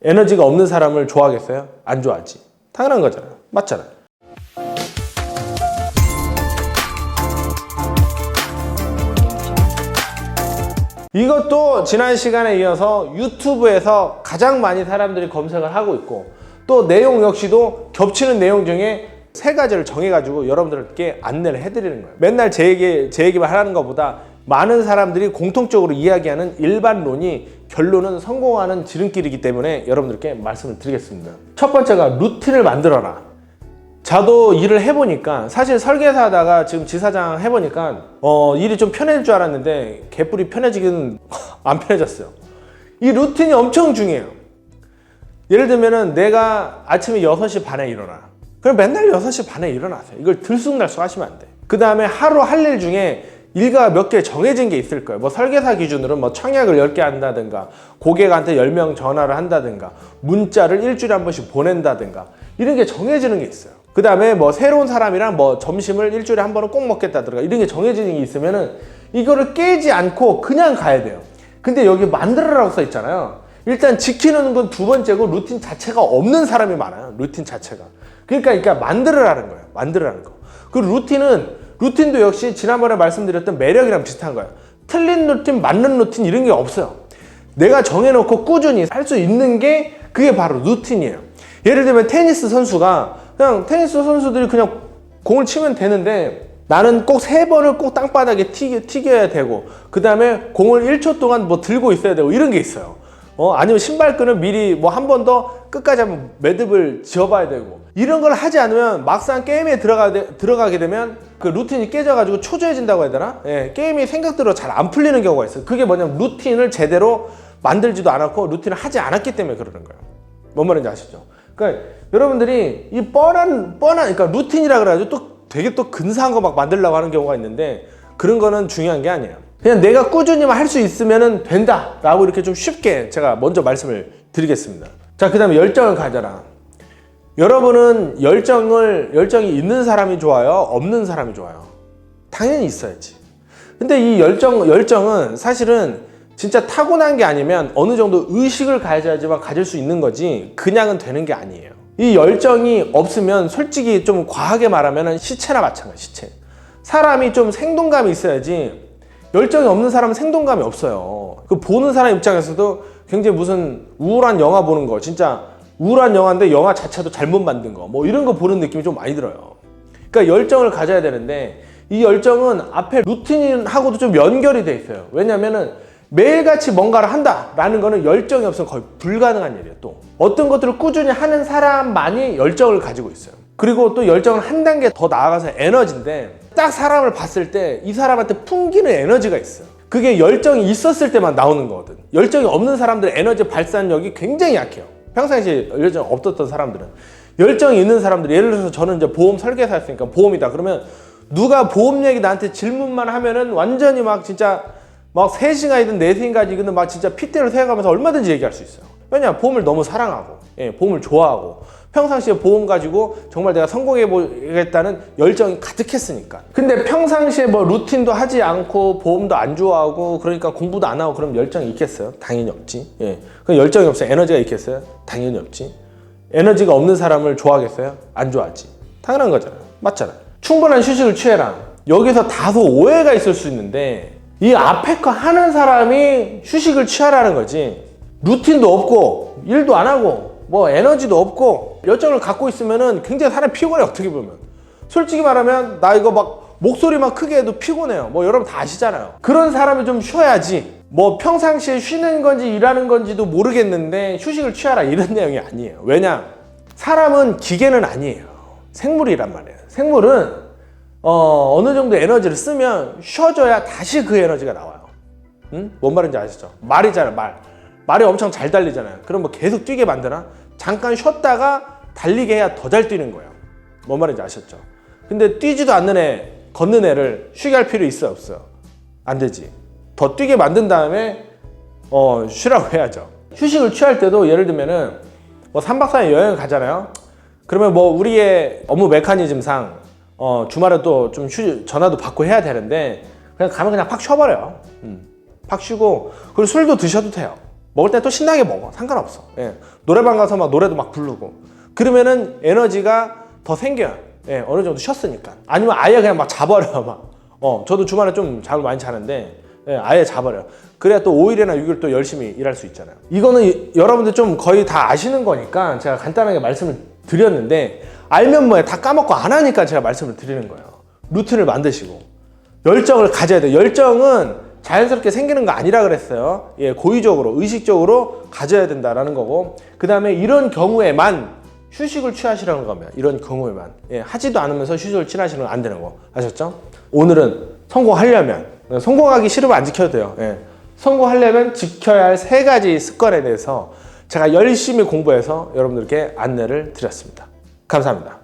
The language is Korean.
에너지가 없는 사람을 좋아하겠어요? 안 좋아하지. 당연한 거잖아요. 맞잖아요. 이것도 지난 시간에 이어서 유튜브에서 가장 많이 사람들이 검색을 하고 있고, 또 내용 역시도 겹치는 내용 중에 세 가지를 정해가지고 여러분들께 안내를 해드리는 거예요. 맨날 제 얘기만 하는 것보다 많은 사람들이 공통적으로 이야기하는 일반론이 결론은 성공하는 지름길이기 때문에 여러분들께 말씀을 드리겠습니다. 첫 번째가 루틴을 만들어라. 저도 일을 해보니까, 사실 설계사 하다가 지금 지사장 해보니까 일이 좀 편해질 줄 알았는데 개뿔이 편해지기는 안 편해졌어요. 이 루틴이 엄청 중요해요. 예를 들면은 내가 아침에 6시 반에 일어나. 그럼 맨날 6시 반에 일어나세요. 이걸 들쑥날쑥 하시면 안 돼. 그 다음에 하루 할 일 중에 일과가 몇 개 정해진 게 있을 거예요. 뭐 설계사 기준으로 뭐 청약을 10개 한다든가, 고객한테 10명 전화를 한다든가, 문자를 일주일에 한 번씩 보낸다든가, 이런 게 정해지는 게 있어요. 그 다음에 뭐 새로운 사람이랑 뭐 점심을 일주일에 한 번은 꼭 먹겠다든가, 이런 게 정해지는 게 있으면은 이거를 깨지 않고 그냥 가야 돼요. 근데 여기 만들어라고 써 있잖아요. 일단 지키는 건 두 번째고, 루틴 자체가 없는 사람이 많아요. 루틴 자체가. 그러니까 만들어라는 거예요. 만들어라는 거. 그 루틴도 역시 지난번에 말씀드렸던 매력이랑 비슷한 거예요. 틀린 루틴, 맞는 루틴 이런 게 없어요. 내가 정해놓고 꾸준히 할 수 있는 게 그게 바로 루틴이에요. 예를 들면 테니스 선수가 그냥 테니스 선수들이 그냥 공을 치면 되는데, 나는 꼭 3번을 꼭 땅바닥에 튀겨야 되고, 그 다음에 공을 1초 동안 뭐 들고 있어야 되고, 이런 게 있어요. 아니면 신발끈을 미리 뭐 한 번 더 끝까지 한번 매듭을 지어봐야 되고, 이런 걸 하지 않으면 막상 게임에 들어가게 되면 그 루틴이 깨져가지고 초조해진다고 해야 되나? 예, 게임이 생각대로 잘 안 풀리는 경우가 있어요. 그게 뭐냐면 루틴을 제대로 만들지도 않았고 루틴을 하지 않았기 때문에 그러는 거예요. 뭔 말인지 아시죠? 그러니까 여러분들이 이 뻔한 그러니까 루틴이라 그래가지고 또 되게 또 근사한 거 막 만들려고 하는 경우가 있는데, 그런 거는 중요한 게 아니에요. 그냥 내가 꾸준히만 할 수 있으면 된다 라고 이렇게 좀 쉽게 제가 먼저 말씀을 드리겠습니다. 자, 그 다음에 열정을 가져라. 여러분은 열정이 있는 사람이 좋아요? 없는 사람이 좋아요? 당연히 있어야지. 근데 이 열정은 사실은 진짜 타고난 게 아니면 어느 정도 의식을 가져야지만 가질 수 있는 거지, 그냥은 되는 게 아니에요. 이 열정이 없으면 솔직히 좀 과하게 말하면 시체나 마찬가지, 시체. 사람이 좀 생동감이 있어야지, 열정이 없는 사람은 생동감이 없어요. 그 보는 사람 입장에서도 굉장히 무슨 우울한 영화 보는 거, 진짜 우울한 영화인데 영화 자체도 잘못 만든 거, 뭐 이런 거 보는 느낌이 좀 많이 들어요. 그러니까 열정을 가져야 되는데, 이 열정은 앞에 루틴하고도 좀 연결이 돼 있어요. 왜냐면은 매일같이 뭔가를 한다라는 거는 열정이 없으면 거의 불가능한 일이에요. 또 어떤 것들을 꾸준히 하는 사람만이 열정을 가지고 있어요. 그리고 또 열정은 한 단계 더 나아가서 에너지인데, 딱 사람을 봤을 때 이 사람한테 풍기는 에너지가 있어요. 그게 열정이 있었을 때만 나오는 거거든. 열정이 없는 사람들의 에너지 발산력이 굉장히 약해요. 평상시에 열정 없었던 사람들은. 열정이 있는 사람들, 예를 들어서 저는 이제 보험 설계사였으니까 보험이다 그러면 누가 보험 얘기 나한테 질문만 하면은 완전히 막 진짜 막 3시간이든 4시간이든 막 진짜 핏대를 세워가면서 얼마든지 얘기할 수 있어요. 왜냐, 보험을 너무 사랑하고, 보험을 좋아하고, 평상시에 보험 가지고 정말 내가 성공해 보겠다는 열정이 가득했으니까. 근데 평상시에 뭐 루틴도 하지 않고 보험도 안 좋아하고, 그러니까 공부도 안 하고, 그럼 열정이 있겠어요? 당연히 없지. 그 열정이 없어요. 에너지가 있겠어요? 당연히 없지. 에너지가 없는 사람을 좋아하겠어요? 안 좋아하지. 당연한 거잖아요. 맞잖아요. 충분한 휴식을 취해라. 여기서 다소 오해가 있을 수 있는데, 이 앞에 거 하는 사람이 휴식을 취하라는 거지, 루틴도 없고 일도 안 하고 뭐 에너지도 없고 열정을 갖고 있으면은 굉장히 사람이 피곤해. 어떻게 보면 솔직히 말하면 나 이거 막 목소리만 크게 해도 피곤해요. 뭐 여러분 다 아시잖아요. 그런 사람이 좀 쉬어야지. 뭐 평상시에 쉬는 건지 일하는 건지도 모르겠는데 휴식을 취하라, 이런 내용이 아니에요. 왜냐, 사람은 기계는 아니에요. 생물이란 말이에요. 생물은 어느 정도 에너지를 쓰면 쉬어줘야 다시 그 에너지가 나와요. 응? 뭔 말인지 아시죠? 말이잖아요. 말이 엄청 잘 달리잖아요. 그럼 뭐 계속 뛰게 만드나? 잠깐 쉬었다가 달리게 해야 더 잘 뛰는 거예요. 뭔 말인지 아셨죠? 근데 뛰지도 않는 애, 걷는 애를 쉬게 할 필요 있어요, 없어요? 안 되지. 더 뛰게 만든 다음에 쉬라고 해야죠. 휴식을 취할 때도 예를 들면은 뭐 3박 4일 여행을 가잖아요. 그러면 뭐 우리의 업무 메커니즘상 주말에 또 좀 전화도 받고 해야 되는데, 그냥 가면 그냥 팍 쉬어버려요. 팍 쉬고, 그리고 술도 드셔도 돼요. 먹을 때 또 신나게 먹어. 상관없어. 예. 노래방 가서 막 노래도 막 부르고. 그러면은 에너지가 더 생겨요. 예, 어느 정도 쉬었으니까. 아니면 아예 그냥 막 자버려. 막. 저도 주말에 좀 잠을 많이 자는데, 예, 아예 자버려. 그래야 또 5일이나 6일 또 열심히 일할 수 있잖아요. 이거는 여러분들 좀 거의 다 아시는 거니까 제가 간단하게 말씀을 드렸는데, 알면 뭐해. 다 까먹고 안 하니까 제가 말씀을 드리는 거예요. 루틴을 만드시고. 열정을 가져야 돼요. 열정은 자연스럽게 생기는 거 아니라 그랬어요. 예, 고의적으로, 의식적으로 가져야 된다라는 거고. 그 다음에 이런 경우에만 휴식을 취하시라는 거면, 이런 경우에만. 예, 하지도 않으면서 휴식을 취하시는 건 안 되는 거. 아셨죠? 오늘은 성공하려면, 성공하기 싫으면 안 지켜도 돼요. 예, 성공하려면 지켜야 할 3가지 습관에 대해서 제가 열심히 공부해서 여러분들께 안내를 드렸습니다. 감사합니다.